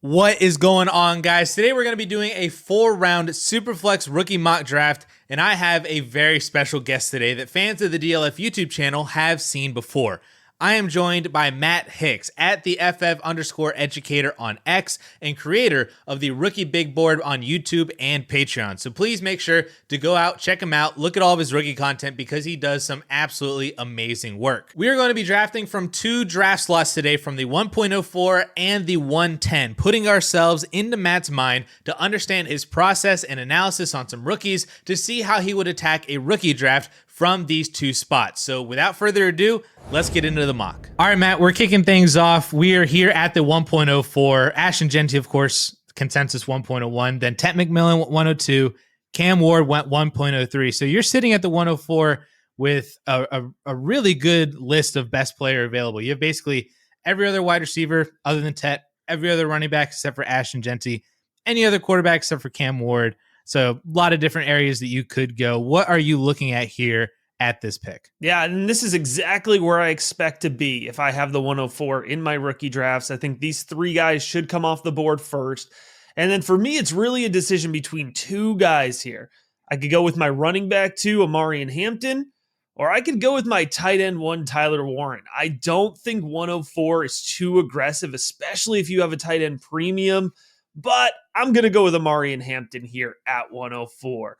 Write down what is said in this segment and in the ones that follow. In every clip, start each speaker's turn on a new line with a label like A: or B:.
A: What is going on, guys? Today we're going to be doing a 4-round Superflex rookie mock draft, and I have a very special guest today that fans of the DLF YouTube channel have seen before. I am joined by Matt Hicks at the FF_educator on X and creator of the Rookie Big Board on YouTube and Patreon. So please make sure to go out, check him out, look at all of his rookie content because he does some absolutely amazing work. We are going to be drafting from 2 draft slots today from the 1.04 and the 110, putting ourselves into Matt's mind to understand his process and analysis on some rookies to see how he would attack a rookie draft from these 2 spots. So without further ado, let's get into the mock. All right, Matt, we're kicking things off. We are here at the 1.04. Ashton Genty, of course, consensus 1.01. Then Tet McMillan went 102. Cam Ward went 1.03. So you're sitting at the 104 with a really good list of best player available. You have basically every other wide receiver other than Tet, every other running back except for Ashton Genty, any other quarterback except for Cam Ward. So a lot of different areas that you could go. What are you looking at here at this pick?
B: Yeah, and this is exactly where I expect to be if I have the 104 in my rookie drafts. I think these 3 guys should come off the board first. And then for me, it's really a decision between 2 guys here. I could go with my running back 2, Omarion Hampton, or I could go with my tight end 1, Tyler Warren. I don't think 104 is too aggressive, especially if you have a tight end premium, but I'm going to go with Omarion Hampton here at 104.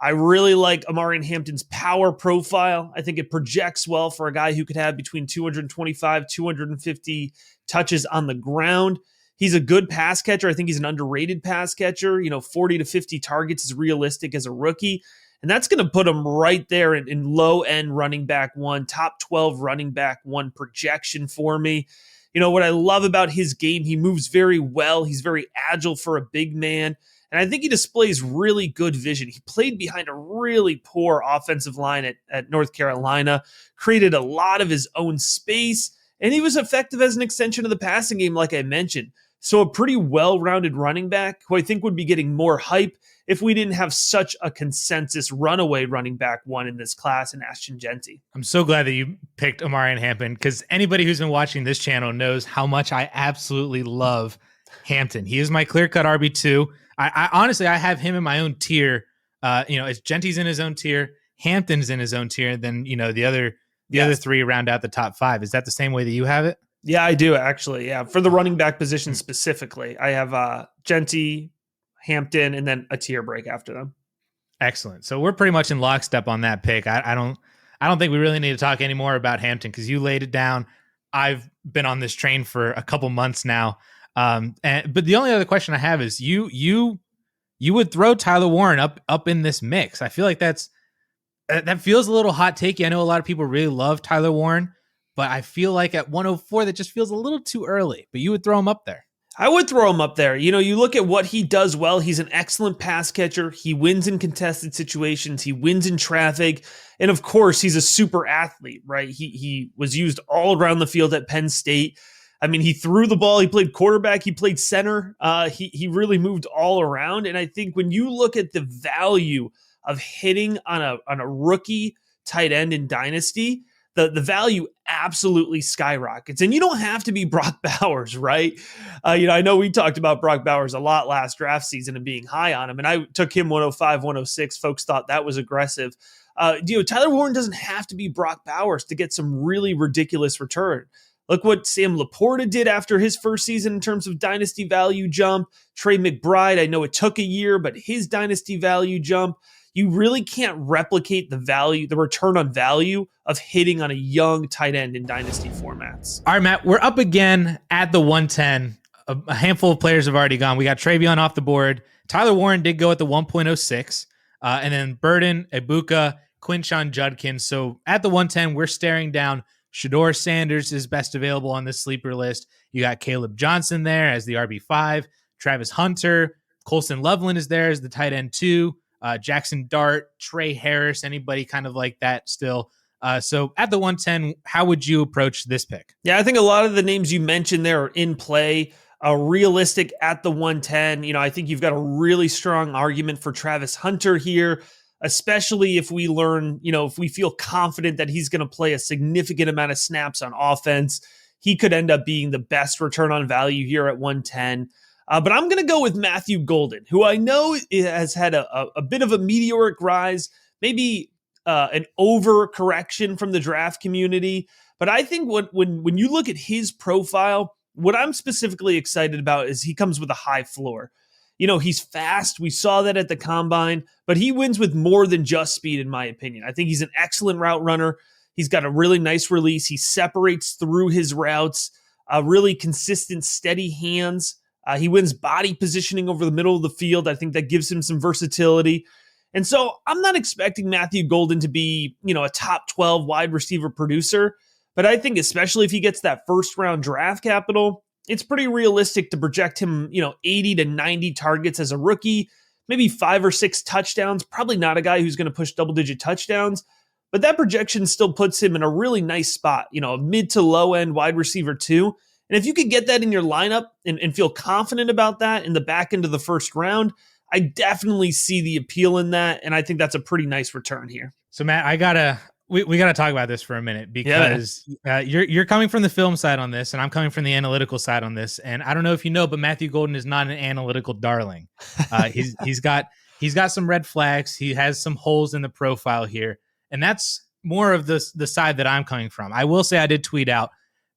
B: I really like Omarion Hampton's power profile. I think it projects well for a guy who could have between 225, 250 touches on the ground. He's a good pass catcher. I think he's an underrated pass catcher. 40 to 50 targets is realistic as a rookie. And that's going to put him right there in low-end running back 1, top 12 running back 1 projection for me. What I love about his game, he moves very well. He's very agile for a big man. And I think he displays really good vision. He played behind a really poor offensive line at North Carolina, created a lot of his own space, and he was effective as an extension of the passing game, like I mentioned. So a pretty well-rounded running back who I think would be getting more hype if we didn't have such a consensus runaway running back 1 in this class in Ashton Genty.
A: I'm so glad that you picked Omarion Hampton because anybody who's been watching this channel knows how much I absolutely love Hampton. He is my clear-cut RB2. I honestly, I have him in my own tier. It's Genty's in his own tier, Hampton's in his own tier, then the other 3 round out the top 5. Is that the same way that you have it?
B: Yeah, I do actually. Yeah, for the running back position specifically, I have Genty, Hampton, and then a tier break after them.
A: Excellent. So we're pretty much in lockstep on that pick. I don't think we really need to talk anymore about Hampton because you laid it down. I've been on this train for a couple months now. But the only other question I have is you would throw Tyler Warren up in this mix. I feel like that feels a little hot takey. I know a lot of people really love Tyler Warren, but I feel like at 104 that just feels a little too early. But you would throw him up there.
B: I would throw him up there. You look at what he does well. He's an excellent pass catcher. He wins in contested situations. He wins in traffic. And of course, he's a super athlete, right? He was used all around the field at Penn State. I mean, he threw the ball. He played quarterback. He played center. He really moved all around. And I think when you look at the value of hitting on a rookie tight end in Dynasty, the value absolutely skyrockets. And you don't have to be Brock Bowers, right? I know we talked about Brock Bowers a lot last draft season and being high on him. And I took him 105, 106. Folks thought that was aggressive. Tyler Warren doesn't have to be Brock Bowers to get some really ridiculous return. Look what Sam Laporta did after his first season in terms of dynasty value jump. Trey McBride, I know it took a year, but his dynasty value jump, you really can't replicate the return on value of hitting on a young tight end in dynasty formats.
A: All right, Matt, we're up again at the 110. A handful of players have already gone. We got Travion off the board. Tyler Warren did go at the 1.06. And then Burden, Ibuka, Quinshon Judkins. So at the 110, we're staring down Shedeur Sanders is best available on this sleeper list. You got Caleb Johnson there as the RB5. Travis Hunter. Colson Loveland is there as the tight end 2. Jackson Dart, Trey Harris, anybody kind of like that still. So at the 110, how would you approach this pick?
B: Yeah, I think a lot of the names you mentioned there are in play. Realistic at the 110. I think you've got a really strong argument for Travis Hunter here, especially if we learn, if we feel confident that he's going to play a significant amount of snaps on offense. He could end up being the best return on value here at 110. But I'm going to go with Matthew Golden, who I know has had a bit of a meteoric rise, maybe an overcorrection from the draft community. But I think when you look at his profile, what I'm specifically excited about is he comes with a high floor. He's fast. We saw that at the combine, but he wins with more than just speed, in my opinion. I think he's an excellent route runner. He's got a really nice release. He separates through his routes, really consistent, steady hands. He wins body positioning over the middle of the field. I think that gives him some versatility. And so I'm not expecting Matthew Golden to be, a top 12 wide receiver producer, but I think especially if he gets that first round draft capital, it's pretty realistic to project him, 80 to 90 targets as a rookie, maybe 5 or 6 touchdowns. Probably not a guy who's going to push double-digit touchdowns, but that projection still puts him in a really nice spot, a mid to low end wide receiver 2. And if you could get that in your lineup and feel confident about that in the back end of the first round, I definitely see the appeal in that, and I think that's a pretty nice return here.
A: So Matt, we gotta talk about this for a minute because you're coming from the film side on this, and I'm coming from the analytical side on this. And I don't know if you know, but Matthew Golden is not an analytical darling. He's got some red flags. He has some holes in the profile here, and that's more of the side that I'm coming from. I will say I did tweet out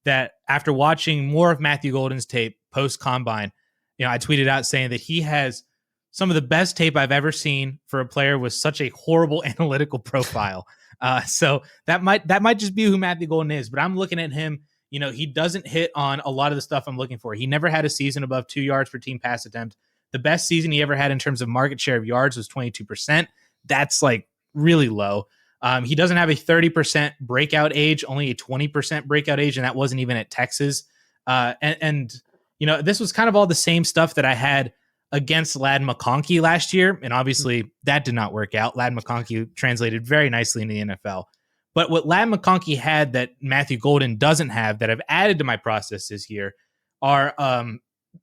A: that after watching more of Matthew Golden's tape post combine, I tweeted out saying that he has some of the best tape I've ever seen for a player with such a horrible analytical profile. So that might just be who Matthew Golden is, but I'm looking at him, he doesn't hit on a lot of the stuff I'm looking for. He never had a season above 2 yards per team pass attempt. The best season he ever had in terms of market share of yards was 22%. That's like really low. He doesn't have a 30% breakout age, only a 20% breakout age, and that wasn't even at Texas. And this was kind of all the same stuff that I had against Ladd McConkey last year, and obviously that did not work out. Ladd McConkey translated very nicely in the NFL. But what Ladd McConkey had that Matthew Golden doesn't have that I've added to my processes here are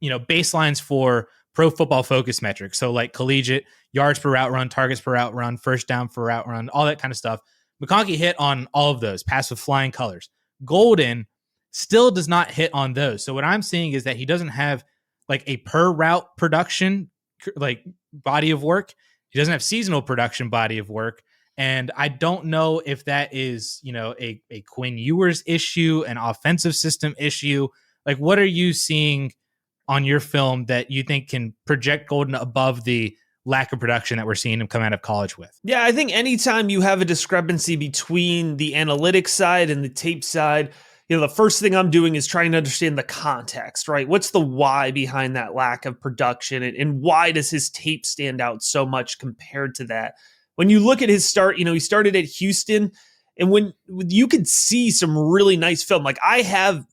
A: baselines for Pro Football Focus metrics. So like collegiate, yards per route run, targets per route run, first down per route run, all that kind of stuff. McConkey hit on all of those, passed with flying colors. Golden still does not hit on those. So what I'm seeing is that he doesn't have like a per route production, like body of work. He doesn't have seasonal production body of work. And I don't know if that is, a Quinn Ewers issue, an offensive system issue. Like, what are you seeing on your film that you think can project Golden above the lack of production that we're seeing him come out of college with?
B: Yeah, I think anytime you have a discrepancy between the analytics side and the tape side, the first thing I'm doing is trying to understand the context, right? What's the why behind that lack of production, and why does his tape stand out so much compared to that? When you look at his start, he started at Houston, and when you could see some really nice film, like I have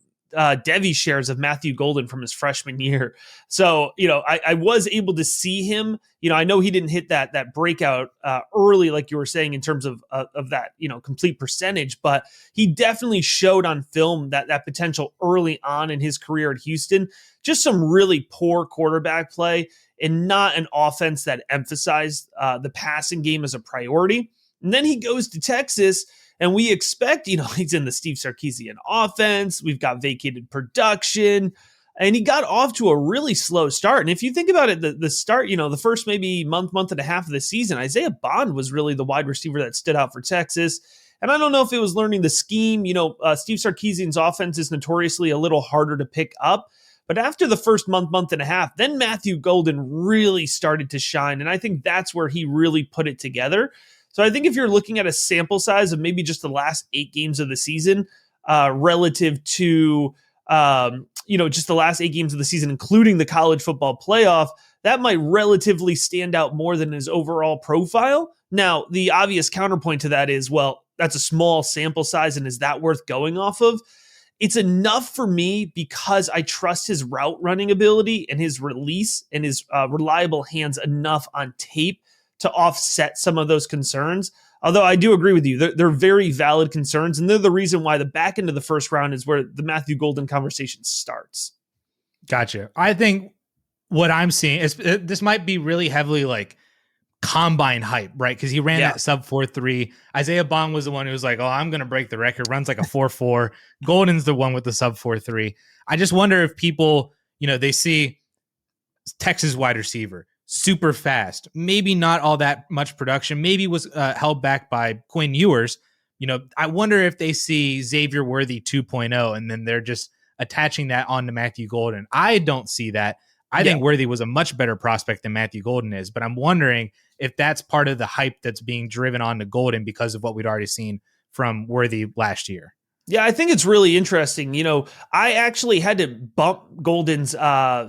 B: Devi shares of Matthew Golden from his freshman year. So, I was able to see him. I know he didn't hit that breakout early, like you were saying, in terms of that, complete percentage, but he definitely showed on film that potential early on in his career at Houston. Just some really poor quarterback play and not an offense that emphasized the passing game as a priority. And then he goes to Texas, and we expect, he's in the Steve Sarkisian offense. We've got vacated production, and he got off to a really slow start. And if you think about it, the start, the first maybe month and a half of the season, Isaiah Bond was really the wide receiver that stood out for Texas. And I don't know if it was learning the scheme. Steve Sarkisian's offense is notoriously a little harder to pick up. But after the first month and a half, then Matthew Golden really started to shine. And I think that's where he really put it together. So I think if you're looking at a sample size of maybe just the last 8 games of the season relative to, just the last 8 games of the season, including the college football playoff, that might relatively stand out more than his overall profile. Now, the obvious counterpoint to that is, well, that's a small sample size, and is that worth going off of? It's enough for me because I trust his route running ability and his release and his reliable hands enough on tape to offset some of those concerns. Although I do agree with you, they're very valid concerns, and they're the reason why the back end of the first round is where the Matthew Golden conversation starts.
A: Gotcha. I think what I'm seeing is this might be really heavily like combine hype, right? Because he ran that sub 4.3. Isaiah Bond was the one who was like, oh, I'm going to break the record, runs like a 4.4. Golden's the one with the sub 4.3. I just wonder if people, they see Texas wide receiver, super fast, maybe not all that much production, maybe was held back by Quinn Ewers. I wonder if they see Xavier Worthy 2.0 and then they're just attaching that on to Matthew Golden. I don't see that. I think Worthy was a much better prospect than Matthew Golden is, but I'm wondering if that's part of the hype that's being driven on to Golden because of what we'd already seen from Worthy last year.
B: Yeah, I think it's really interesting. I actually had to bump Golden's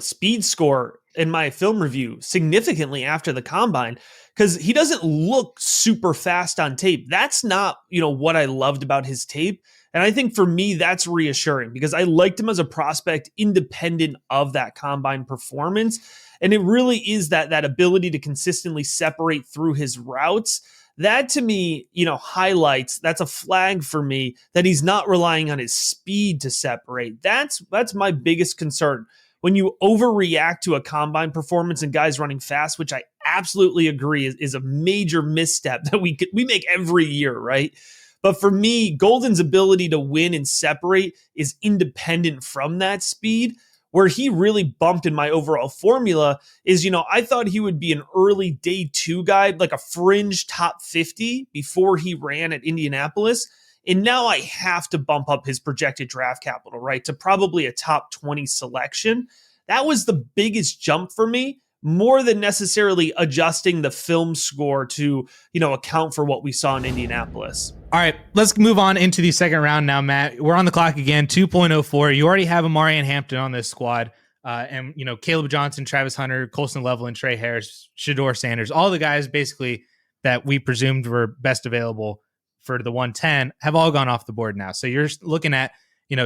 B: speed score in my film review significantly after the combine because he doesn't look super fast on tape. That's not, what I loved about his tape. And I think for me, that's reassuring because I liked him as a prospect independent of that combine performance. And it really is that ability to consistently separate through his routes. That to me, highlights, that's a flag for me that he's not relying on his speed to separate. That's my biggest concern. When you overreact to a combine performance and guys running fast, which I absolutely agree is a major misstep that we make every year, right? But for me, Golden's ability to win and separate is independent from that speed. Where he really bumped in my overall formula is, I thought he would be an early day 2 guy, like a fringe top 50 before he ran at Indianapolis. And now I have to bump up his projected draft capital, right, to probably a top 20 selection. That was the biggest jump for me, more than necessarily adjusting the film score to, account for what we saw in Indianapolis.
A: All right, let's move on into the second round now, Matt. We're on the clock again, 2.04. You already have Omarion Hampton on this squad. And, Caleb Johnson, Travis Hunter, Colson Leveland, Trey Harris, Shedeur Sanders, all the guys basically that we presumed were best available for the 110 have all gone off the board now. So you're looking at,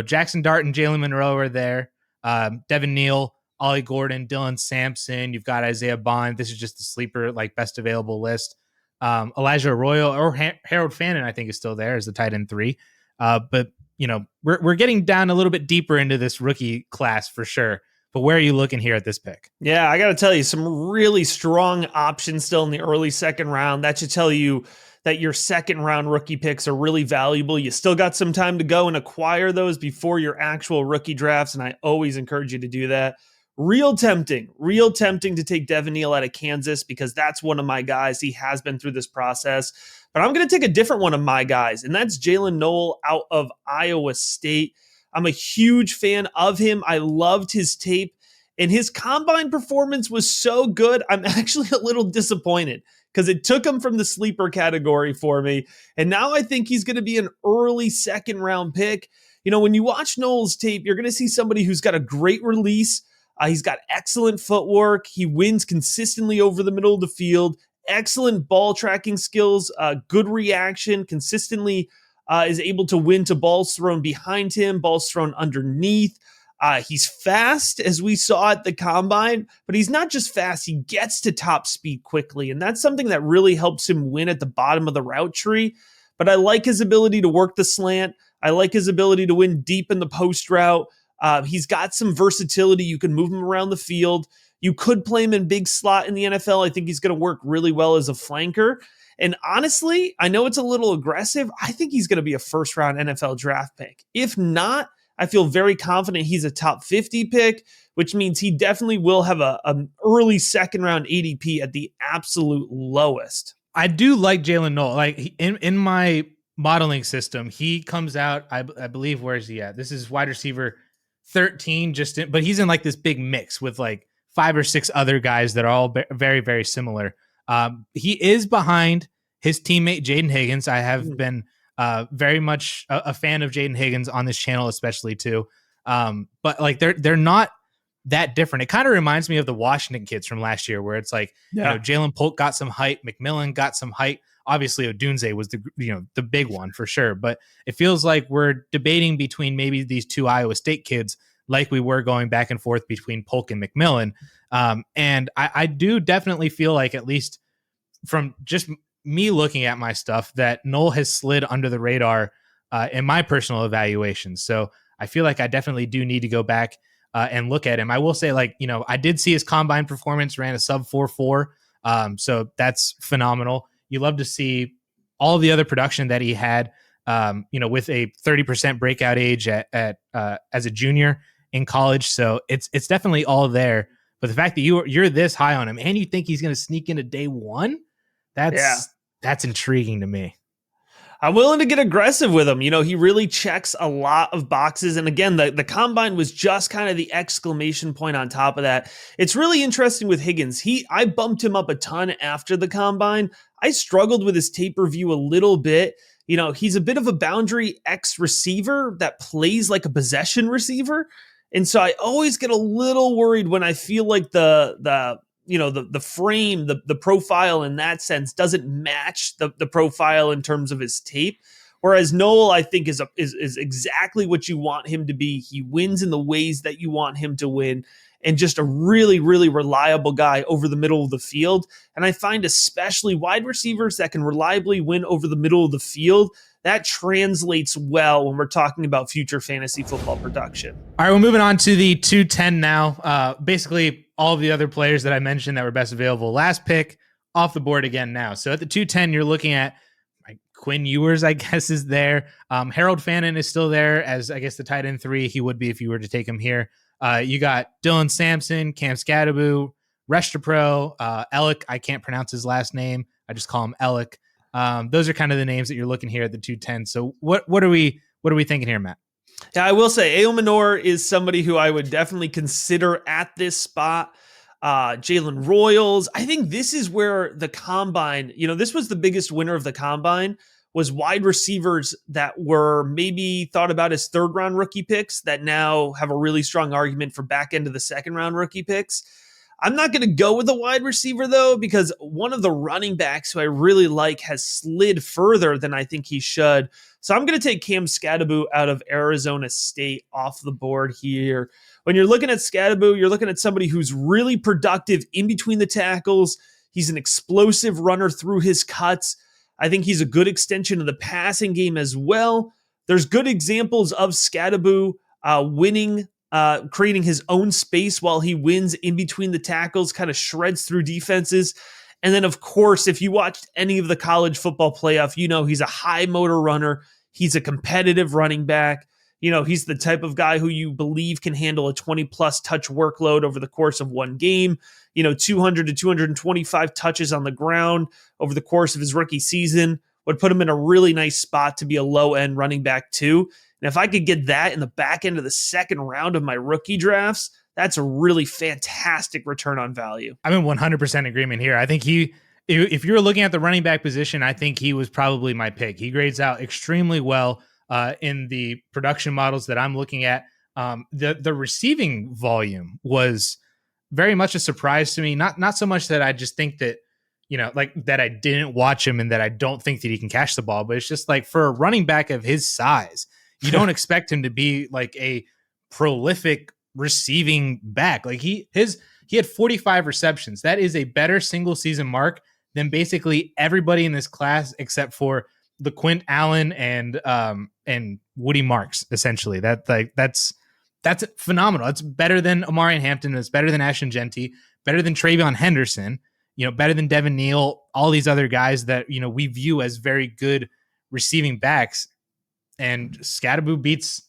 A: Jackson Dart and Jalen Monroe are there. Devin Neal, Ollie Gordon, Dylan Sampson. You've got Isaiah Bond. This is just the sleeper, best available list. Elijah Arroyo or Harold Fannin, I think, is still there as the tight end 3. But we're getting down a little bit deeper into this rookie class for sure. But where are you looking here at this pick?
B: Yeah, I got to tell you, some really strong options still in the early second round. That should tell you that your second round rookie picks are really valuable. You still got some time to go and acquire those before your actual rookie drafts. And I always encourage you to do that. Real tempting to take Devin Neal out of Kansas because that's one of my guys. He has been through this process. But I'm going to take a different one of my guys, and that's Jaylin Noel out of Iowa State. I'm a huge fan of him. I loved his tape, and his combine performance was so good. I'm actually a little disappointed because it took him from the sleeper category for me. And now I think he's going to be an early second round pick. When you watch Noel's tape, you're going to see somebody who's got a great release. He's got excellent footwork. He wins consistently over the middle of the field. Excellent ball tracking skills, good reaction, consistently is able to win to balls thrown behind him, balls thrown underneath. He's fast, as we saw at the combine, but he's not just fast. He gets to top speed quickly, and that's something that really helps him win at the bottom of the route tree. But I like his ability to work the slant. I like his ability to win deep in the post route. He's got some versatility. You can move him around the field. You could play him in big slot in the NFL. I think he's going to work really well as a flanker. And honestly, I know it's a little aggressive. I think he's going to be a first-round NFL draft pick. If not, I feel very confident he's a top 50 pick, which means he definitely will have an early second-round ADP at the absolute lowest.
A: I do like Jaylin Noel. In my modeling system, he comes out, I believe, where is he at? This is wide receiver 13, but he's in this big mix with 5 or 6 other guys that are all very, very similar. He is behind his teammate Jaden Higgins. I have been very much a fan of Jaden Higgins on this channel, especially too. But they're not that different. It kind of reminds me of the Washington kids from last year, where it's Jalen Polk got some height, McMillan got some height. Obviously, Odunze was the big one for sure. But it feels like we're debating between maybe these 2 Iowa State kids, like we were going back and forth between Polk and McMillan. And I do definitely feel like, at least from just me looking at my stuff, that Noel has slid under the radar in my personal evaluation. So I feel like I definitely do need to go back and look at him. I will say, I did see his combine performance, ran a sub 4.4. So that's phenomenal. You love to see all the other production that he had, with a 30% breakout age at as a junior in college. So it's definitely all there. But the fact that you're this high on him and you think he's going to sneak into day one, that's intriguing to me.
B: I'm willing to get aggressive with him. He really checks a lot of boxes. And again, the combine was just kind of the exclamation point on top of that. It's really interesting with Higgins. I bumped him up a ton after the combine. I struggled with his tape review a little bit. He's a bit of a boundary X receiver that plays like a possession receiver. And so I always get a little worried when I feel like the frame, the profile in that sense doesn't match the profile in terms of his tape. Whereas Noel, I think, is exactly what you want him to be. He wins in the ways that you want him to win, and just a really, really reliable guy over the middle of the field. And I find especially wide receivers that can reliably win over the middle of the field, that translates well when we're talking about future fantasy football production.
A: All right, we're moving on to the 210 now. Basically, all of the other players that I mentioned that were best available last pick off the board again now. So at the 210, you're looking at Quinn Ewers, I guess, is there. Harold Fannin is still there as, I guess, the tight end 3. He would be if you were to take him here. You got Dylan Sampson, Cam Skattebo, Restapro, Elick. I can't pronounce his last name. I just call him Elick. Those are kind of the names that you're looking here at the 210. So what are we thinking here, Matt?
B: Yeah, I will say Ao Manor is somebody who I would definitely consider at this spot. Jalen Royals. I think this is where the combine, this was the biggest winner of the combine, was wide receivers that were maybe thought about as third round rookie picks that now have a really strong argument for back end of the second round rookie picks. I'm not going to go with a wide receiver, though, because one of the running backs who I really like has slid further than I think he should. So I'm going to take Cam Skattebo out of Arizona State off the board here. When you're looking at Skattebo, you're looking at somebody who's really productive in between the tackles. He's an explosive runner through his cuts. I think he's a good extension of the passing game as well. There's good examples of Skattebo winning, creating his own space while he wins in between the tackles, kind of shreds through defenses. And then, of course, if you watched any of the college football playoff, he's a high motor runner. He's a competitive running back. He's the type of guy who you believe can handle a 20-plus touch workload over the course of one game. 200 to 225 touches on the ground over the course of his rookie season would put him in a really nice spot to be a low-end running back too. And if I could get that in the back end of the second round of my rookie drafts, that's a really fantastic return on value.
A: I'm in 100% agreement here. I think if you're looking at the running back position, I think he was probably my pick. He grades out extremely well in the production models that I'm looking at. The receiving volume was very much a surprise to me. Not so much that I just think that, that I didn't watch him and that I don't think that he can catch the ball, but it's just like for a running back of his size, you don't expect him to be like a prolific receiving back. Like he had 45 receptions. That is a better single season mark than basically everybody in this class except for the Quint Allen and Woody Marks. Essentially, that's phenomenal. It's better than Omarion Hampton. It's better than Ashton Genty. Better than Travion Henderson. Better than Devin Neal. All these other guys that we view as very good receiving backs. And Skattebo beats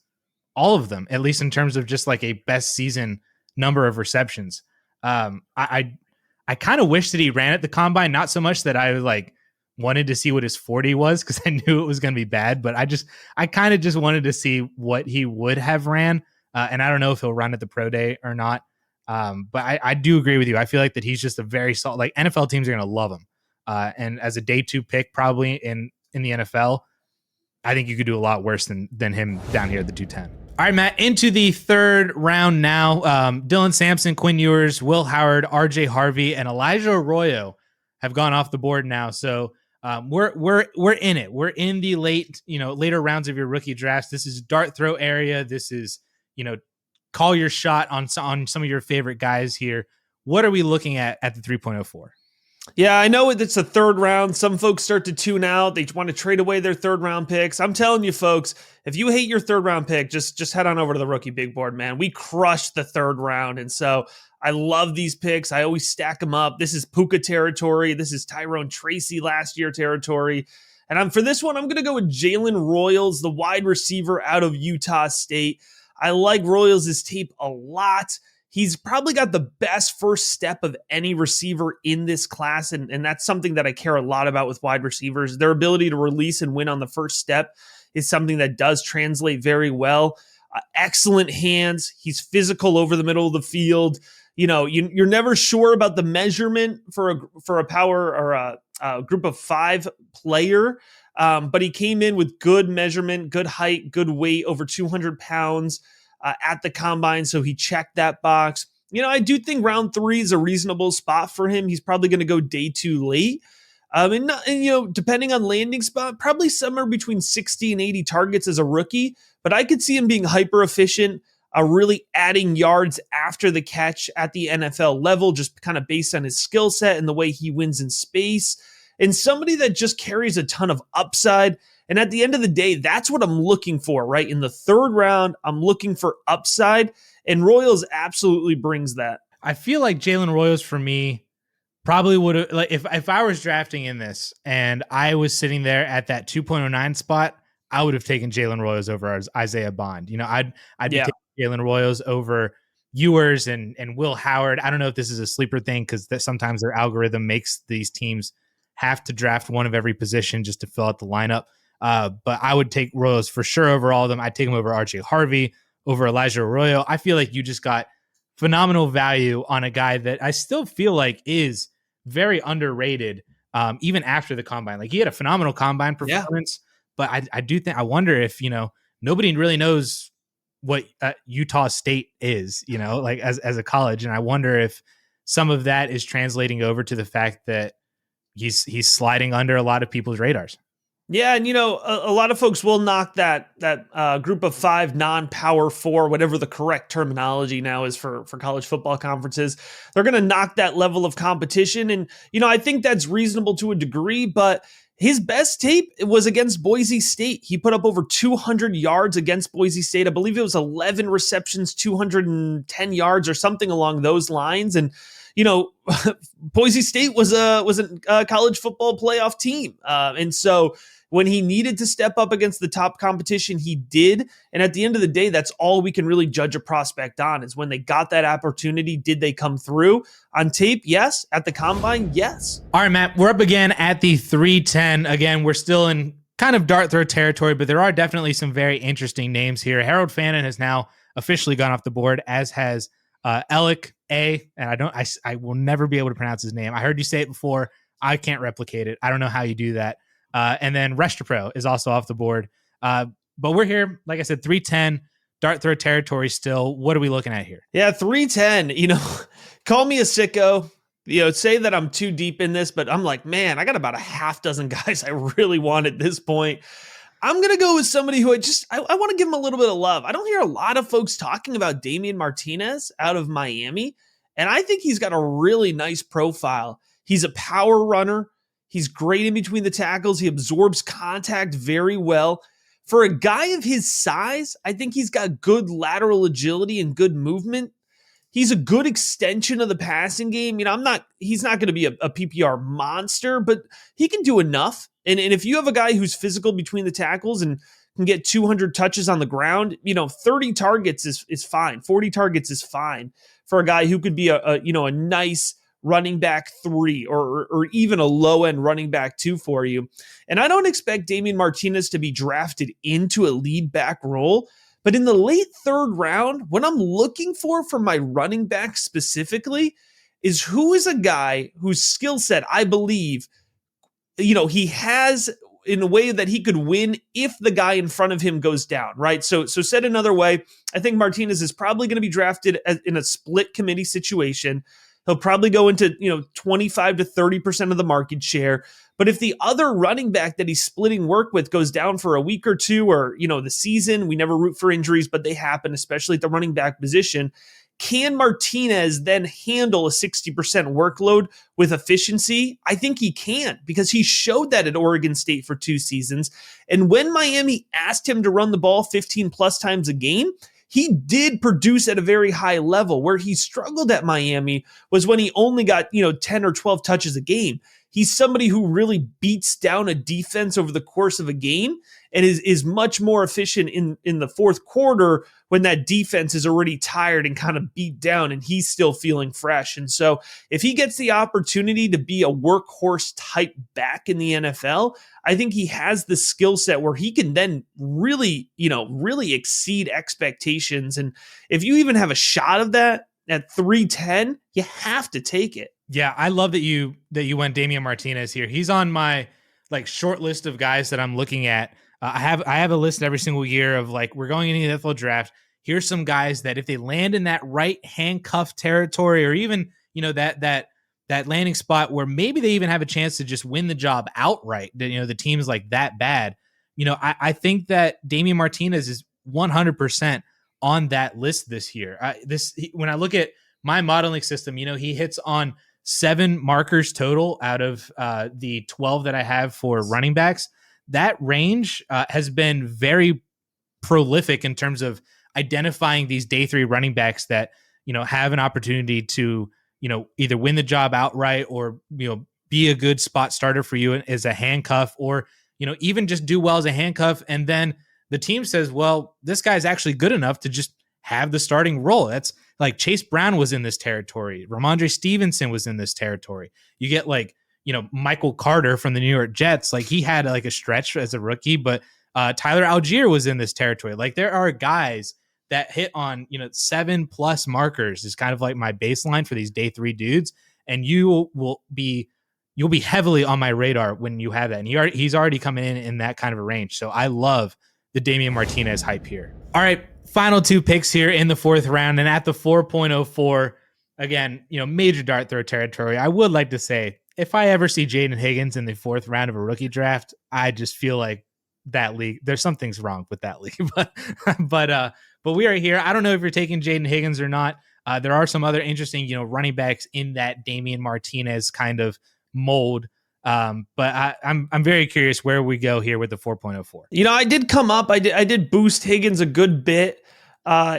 A: all of them, at least in terms of just like a best season number of receptions. I kind of wish that he ran at the combine, not so much that I wanted to see what his 40 was because I knew it was going to be bad, but I kind of just wanted to see what he would have ran. And I don't know if he'll run at the pro day or not. But I do agree with you. I feel like that he's just a very solid, NFL teams are going to love him. And as a day 2 pick, probably in the NFL, I think you could do a lot worse than him down here at the 210. All right, Matt, into the third round now. Dylan Sampson, Quinn Ewers, Will Howard, RJ Harvey, and Elijah Arroyo have gone off the board now. So we're in it. We're in the later rounds of your rookie drafts. This is dart throw area. This is, call your shot on some of your favorite guys here. What are we looking at the 3.04?
B: Yeah, I know it's a third round. Some folks start to tune out. They want to trade away their third round picks. I'm telling you, folks, if you hate your third round pick, just head on over to the rookie big board, man. We crushed the third round. And so I love these picks. I always stack them up. This is Puka territory. This is Tyrone Tracy last year territory. And for this one, I'm going to go with Jalen Royals, the wide receiver out of Utah State. I like Royals' tape a lot. He's probably got the best first step of any receiver in this class, and that's something that I care a lot about with wide receivers. Their ability to release and win on the first step is something that does translate very well. Excellent hands. He's physical over the middle of the field. You're never sure about the measurement for a power or a group of 5 player, but he came in with good measurement, good height, good weight, over 200 pounds at the combine, so he checked that box. I do think round 3 is a reasonable spot for him. He's probably going to go day 2 late. Depending on landing spot, probably somewhere between 60 and 80 targets as a rookie, but I could see him being hyper efficient, really adding yards after the catch at the NFL level, just kind of based on his skill set and the way he wins in space, and somebody that just carries a ton of upside. And at the end of the day, that's what I'm looking for, right? In the 3rd round, I'm looking for upside, and Royals absolutely brings that.
A: I feel like Jalen Royals for me probably would have, like, if I was drafting in this and I was sitting there at that 2.09 spot, I would have taken Jalen Royals over Isaiah Bond. I'd be taking Jalen Royals over Ewers and Will Howard. I don't know if this is a sleeper thing because sometimes their algorithm makes these teams have to draft one of every position just to fill out the lineup. But I would take Royals for sure over all of them. I'd take him over RJ Harvey, over Elijah Arroyo. I feel like you just got phenomenal value on a guy that I still feel like is very underrated, even after the combine. Like, he had a phenomenal combine performance, but I wonder if, nobody really knows what Utah State is, like as a college. And I wonder if some of that is translating over to the fact that he's sliding under a lot of people's radars.
B: Yeah, and a lot of folks will knock that group of 5 non-power 4, whatever the correct terminology now is for college football conferences. They're going to knock that level of competition, and I think that's reasonable to a degree. But his best tape was against Boise State. He put up over 200 yards against Boise State. I believe it was 11 receptions, 210 yards, or something along those lines. And Boise State was a college football playoff team, and so when he needed to step up against the top competition, he did. And at the end of the day, that's all we can really judge a prospect on, is when they got that opportunity, did they come through? On tape, yes. At the combine, yes.
A: All right, Matt, we're up again at the 310. Again, we're still in kind of dart throw territory, but there are definitely some very interesting names here. Harold Fannin has now officially gone off the board, as has Alec A. And I will never be able to pronounce his name. I heard you say it before. I can't replicate it. I don't know how you do that. And then Restapro is also off the board. But we're here, like I said, 310, dart throw territory still. What are we looking at here?
B: Yeah, 310, call me a sicko, say that I'm too deep in this, but I'm like, man, I got about a half dozen guys I really want at this point. I'm going to go with somebody who I want to give him a little bit of love. I don't hear a lot of folks talking about Damien Martinez out of Miami, and I think he's got a really nice profile. He's a power runner. He's great in between the tackles. He absorbs contact very well. For a guy of his size, I think he's got good lateral agility and good movement. He's a good extension of the passing game. He's not going to be a PPR monster, but he can do enough. And if you have a guy who's physical between the tackles and can get 200 touches on the ground, 30 targets is fine. 40 targets is fine for a guy who could be a nice running back 3 or even a low end running back 2 for you. And I don't expect Damien Martinez to be drafted into a lead back role, but in the late 3rd round, what I'm looking for my running back specifically is who is a guy whose skill set I believe, he has in a way that he could win if the guy in front of him goes down, right? So said another way, I think Martinez is probably going to be drafted in a split committee situation. He'll probably go into, 25 to 30% of the market share. But if the other running back that he's splitting work with goes down for a week or two, or, the season, we never root for injuries, but they happen, especially at the running back position. Can Martinez then handle a 60% workload with efficiency? I think he can, because he showed that at Oregon State for 2 seasons. And when Miami asked him to run the ball 15 plus times a game, he did produce at a very high level. Where he struggled at Miami was when he only got, 10 or 12 touches a game. he's somebody who really beats down a defense over the course of a game and is much more efficient in the fourth quarter when that defense is already tired and kind of beat down and he's still feeling fresh. And so if he gets the opportunity to be a workhorse type back in the NFL, I think he has the skill set where he can then really exceed expectations. And if you even have a shot of that at 310, you have to take it.
A: Yeah, I love that you went Damien Martinez here. He's on my short list of guys that I'm looking at. I have a list every single year of we're going into the NFL draft. Here's some guys that if they land in that right handcuff territory, or even that landing spot where maybe they even have a chance to just win the job outright. The team's that bad. I think that Damien Martinez is 100% on that list this year. When I look at my modeling system, he hits on 7 markers total out of the 12 that I have for running backs. That range has been very prolific in terms of identifying these day 3 running backs that, have an opportunity to, either win the job outright or, be a good spot starter for you as a handcuff, or, even just do well as a handcuff. And then the team says, well, this guy's actually good enough to just have the starting role. That's Chase Brown was in this territory. Ramondre Stevenson was in this territory. You get Michael Carter from the New York Jets. He had a stretch as a rookie, but Tyler Algier was in this territory. There are guys that hit on, 7+ markers is kind of my baseline for these day 3 dudes. And you'll be heavily on my radar when you have that. And he's already coming in that kind of a range. So I love the Damien Martinez hype here. All right, final 2 picks here in the 4th round. And at the 4.04, again, major dart throw territory. I would like to say, if I ever see Jaden Higgins in the 4th round of a rookie draft, I just feel like that league, there's something's wrong with that league. But we are here. I don't know if you're taking Jaden Higgins or not. There are some other interesting, running backs in that Damien Martinez kind of mold. But I'm very curious where we go here with the 4.04.
B: I did come up. I did boost Higgins a good bit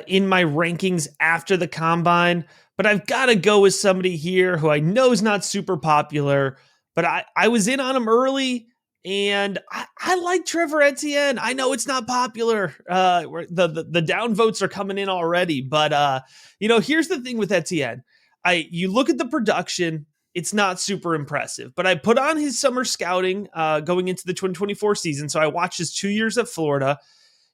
B: in my rankings after the combine, but I've got to go with somebody here who I know is not super popular, but I was in on him early, and I like Trevor Etienne. I know it's not popular. The down votes are coming in already, but here's the thing with Etienne. You look at the production. It's not super impressive, but I put on his summer scouting going into the 2024 season. So I watched his 2 years at Florida,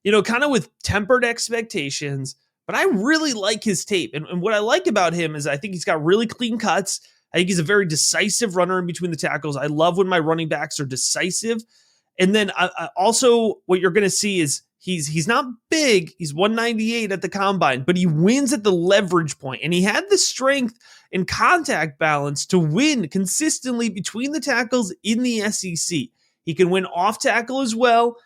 B: kind of with tempered expectations, but I really like his tape. And what I like about him is I think he's got really clean cuts. I think he's a very decisive runner in between the tackles. I love when my running backs are decisive. And then also what you're going to see is he's not big. He's 198 at the combine, but he wins at the leverage point. And he had the strength and contact balance to win consistently between the tackles in the SEC. He can win off tackle as well.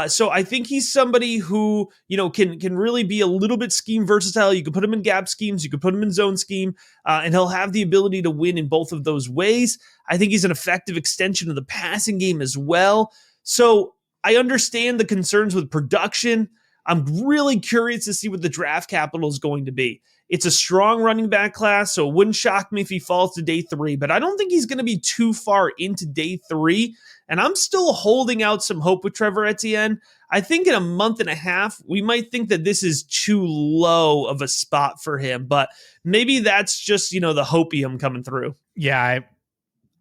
B: So I think he's somebody who, can really be a little bit scheme versatile. You can put him in gap schemes, you can put him in zone scheme, and he'll have the ability to win in both of those ways. I think he's an effective extension of the passing game as well. So I understand the concerns with production. I'm really curious to see what the draft capital is going to be. It's a strong running back class, so it wouldn't shock me if he falls to day 3, but I don't think he's going to be too far into day 3, and I'm still holding out some hope with Trevor Etienne. I think in a month and a half, we might think that this is too low of a spot for him, but maybe that's just, the hopium coming through.
A: Yeah,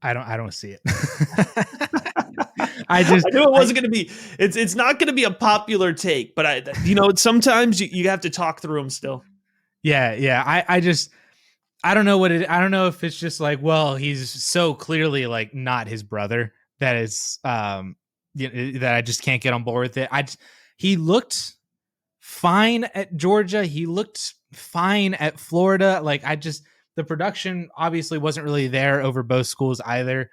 A: I don't see it.
B: I knew it wasn't going to be. It's not going to be a popular take, but sometimes you have to talk through them still.
A: Yeah. I don't know I don't know if it's just he's so clearly not his brother that is that I just can't get on board with it. He looked fine at Georgia. He looked fine at Florida. The production obviously wasn't really there over both schools either.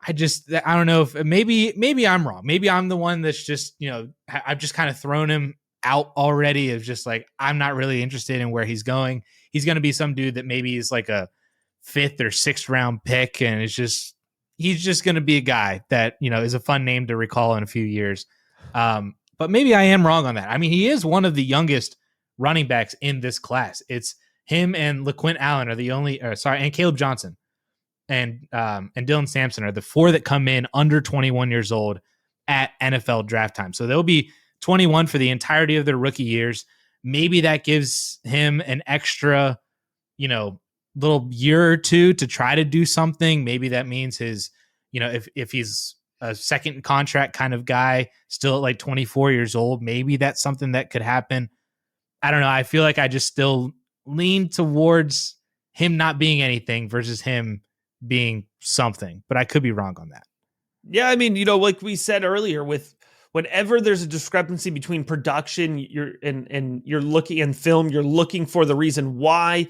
A: I don't know if maybe I'm wrong. Maybe I'm the one that's just, I've just kind of thrown him out already of just I'm not really interested in where he's going. He's going to be some dude that maybe is a 5th or 6th round pick. And he's just going to be a guy that, is a fun name to recall in a few years. But maybe I am wrong on that. I mean, he is one of the youngest running backs in this class. It's him and LaQuint Allen are the only, and Caleb Johnson and Dylan Sampson are the 4 that come in under 21 years old at NFL draft time. So they'll be 21 for the entirety of their rookie years. Maybe that gives him an extra, little year or two to try to do something. Maybe that means his, if he's a second contract kind of guy, still at like 24 years old, maybe that's something that could happen. I don't know. I feel like I just still lean towards him not being anything versus him being something, but I could be wrong on that.
B: Yeah, I mean, like we said earlier, with whenever there's a discrepancy between production, you're looking in film, you're looking for the reason why.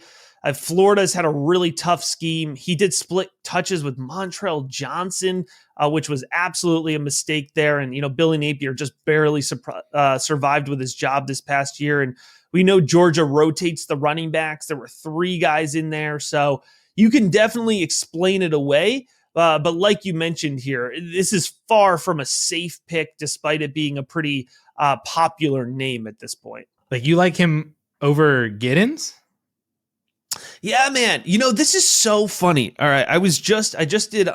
B: Florida's had a really tough scheme. He did split touches with Montrell Johnson, which was absolutely a mistake there. And, Billy Napier just barely survived with his job this past year. And we know Georgia rotates the running backs. There were 3 guys in there. So you can definitely explain it away. But like you mentioned here, this is far from a safe pick, despite it being a pretty popular name at this point.
A: Like, you like him over Giddens?
B: Yeah, man. This is so funny. All right. I just did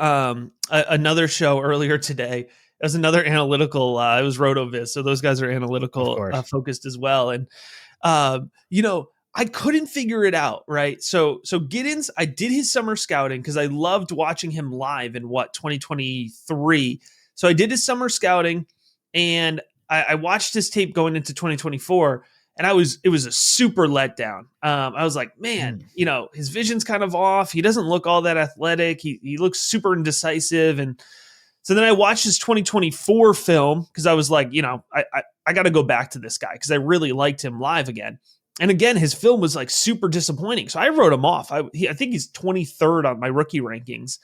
B: another show earlier today. It was another analytical. It was RotoViz. So those guys are analytical focused as well. And, I couldn't figure it out. Right. So Giddens, I did his summer scouting because I loved watching him live in 2023. So I did his summer scouting and I watched his tape going into 2024. And it was a super letdown. I was like, man, his vision's kind of off. He doesn't look all that athletic. He looks super indecisive. And so then I watched his 2024 film because I was like, I got to go back to this guy because I really liked him live again. And again, his film was like super disappointing. So I wrote him off. I think he's 23rd on my rookie rankings.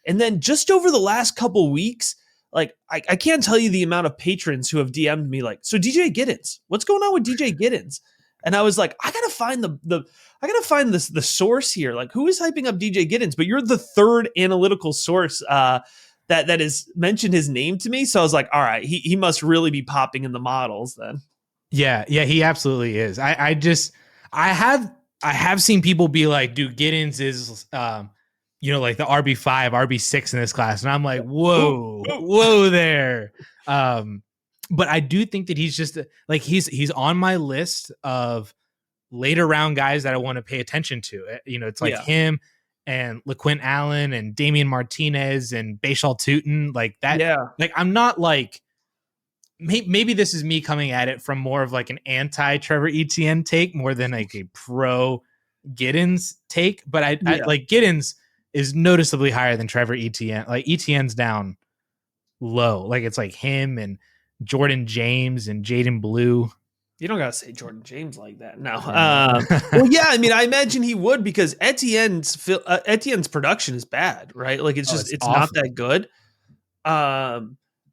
B: And then just over the last couple weeks, like I can't tell you the amount of patrons who have DM'd me like, so DJ Giddens, what's going on with DJ Giddens? And I was like, I gotta find the source here. Like, who is hyping up DJ Giddens? But you're the 3rd analytical source that has mentioned his name to me. So I was like, all right, he must really be popping in the models then.
A: Yeah, he absolutely is. I have seen people be like, dude, Giddens is like the RB5, RB6 in this class. And I'm like, whoa there. But I do think that he's just like, he's on my list of later round guys that I want to pay attention to. It's like him and LaQuint Allen and Damien Martinez and Bashal Tutin, like that.
B: Yeah.
A: Like, I'm not like, maybe this is me coming at it from more of like an anti Trevor Etienne take more than like a pro Giddens take. But I like Giddens is noticeably higher than Trevor Etienne. Like, Etienne's down low. Like, it's like him and Jordan James and Jaden Blue.
B: You don't gotta say Jordan James like that. No. Well, yeah. I mean, I imagine he would because Etienne's production is bad, right? Like, it's it's awful. Not that good.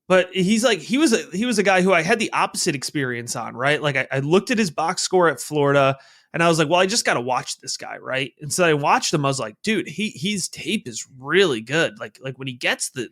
B: But he's like, he was a guy who I had the opposite experience on, right? Like, I looked at his box score at Florida and I was like, well, I just got to watch this guy, right? And so I watched him. I was like, dude, his tape is really good. Like when he gets the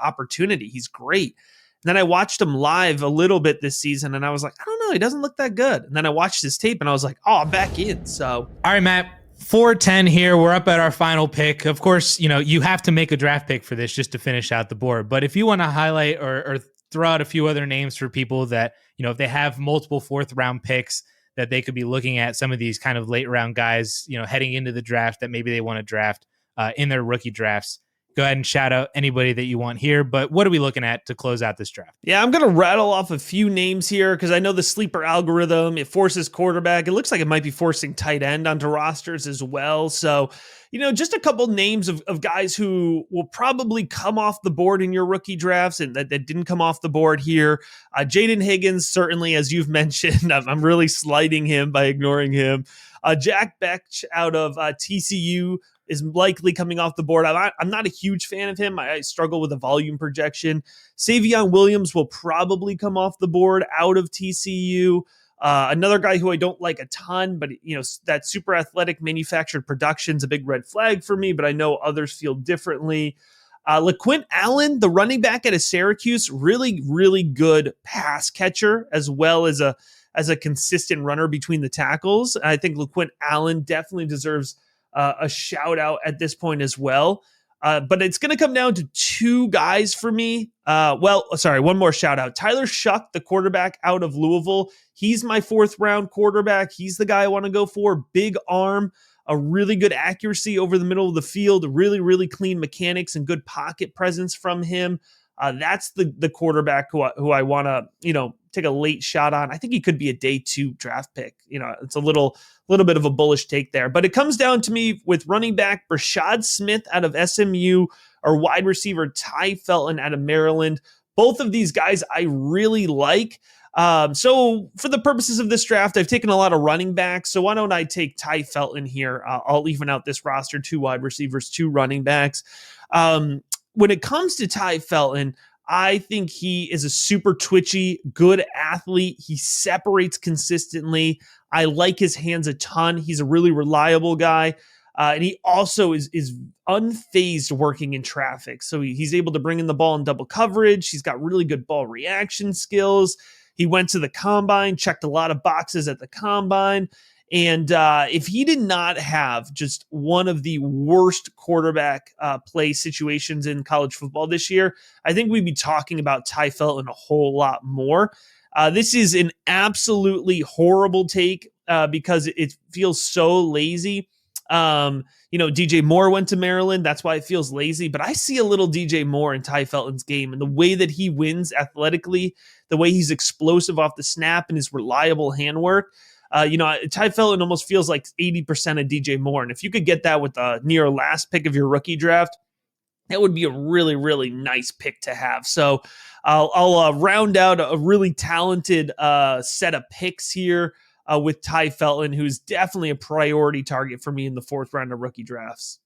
B: opportunity, he's great. And then I watched him live a little bit this season and I was like, I don't know, he doesn't look that good. And then I watched his tape and I was like, oh, I'm back in. So,
A: all right, Matt, 410 here. We're up at our final pick. Of course, you have to make a draft pick for this just to finish out the board. But if you want to highlight or throw out a few other names for people that, if they have multiple 4th round picks that they could be looking at, some of these kind of late round guys, heading into the draft that maybe they want to draft in their rookie drafts, go ahead and shout out anybody that you want here. But what are we looking at to close out this draft?
B: Yeah, I'm going to rattle off a few names here because I know the sleeper algorithm, it forces quarterback. It looks like it might be forcing tight end onto rosters as well. So, just a couple names of guys who will probably come off the board in your rookie drafts and that didn't come off the board here. Jaden Higgins, certainly, as you've mentioned, I'm really slighting him by ignoring him. Jack Beck out of TCU is likely coming off the board. I'm not a huge fan of him. I struggle with the volume projection. Savion Williams will probably come off the board out of TCU. Another guy who I don't like a ton, but that super athletic manufactured production's a big red flag for me, but I know others feel differently. LaQuint Allen, the running back out of Syracuse, really, really good pass catcher as well as a consistent runner between the tackles. I think LaQuint Allen definitely deserves a shout out at this point as well. But it's going to come down to two guys for me. One more shout out. Tyler Shuck, the quarterback out of Louisville. He's my 4th round quarterback. He's the guy I want to go for. Big arm, a really good accuracy over the middle of the field, really, really clean mechanics and good pocket presence from him. That's the quarterback who I want to, take a late shot on. I think he could be a day 2 draft pick. It's a little bit of a bullish take there, but it comes down to me with running back Brashad Smith out of SMU or wide receiver Tai Felton out of Maryland. Both of these guys I really like. So for the purposes of this draft, I've taken a lot of running backs. So why don't I take Tai Felton here? I'll even out this roster, 2 wide receivers, 2 running backs. When it comes to Tai Felton, I think he is a super twitchy, good athlete. He separates consistently. I like his hands a ton. He's a really reliable guy. And he also is unfazed working in traffic. So he's able to bring in the ball in double coverage. He's got really good ball reaction skills. He went to the combine, checked a lot of boxes at the combine. And if he did not have just one of the worst quarterback play situations in college football this year, I think we'd be talking about Tai Felton a whole lot more. This is an absolutely horrible take because it feels so lazy. DJ Moore went to Maryland. That's why it feels lazy. But I see a little DJ Moore in Tai Felton's game and the way that he wins athletically, the way he's explosive off the snap and his reliable handwork. Tai Felton almost feels like 80% of DJ Moore. And if you could get that with the near last pick of your rookie draft, that would be a really, really nice pick to have. So I'll round out a really talented set of picks here with Tai Felton, who's definitely a priority target for me in the 4th round of rookie drafts.